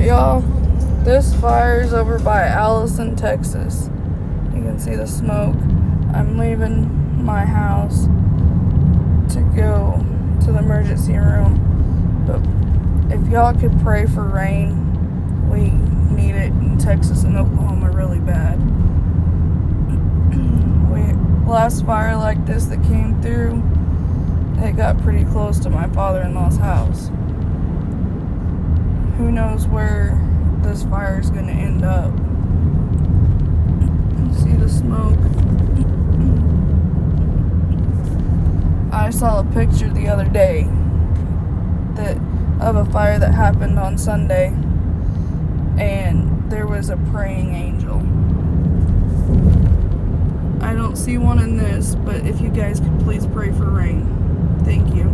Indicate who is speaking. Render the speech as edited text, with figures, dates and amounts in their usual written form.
Speaker 1: y'all, this fire is over by Allison, Texas. You can see the smoke. I'm leaving my house to go to the emergency room. But if y'all could pray for rain, we need it in Texas and Oklahoma really bad. Last fire like this that came through, it got pretty close to my father-in-law's house. Who knows where this fire is going to end up. See the smoke. I saw a picture the other day of a fire that happened on Sunday, and there was a praying angel. I don't see one in this, but if you guys could please pray for rain. Thank you.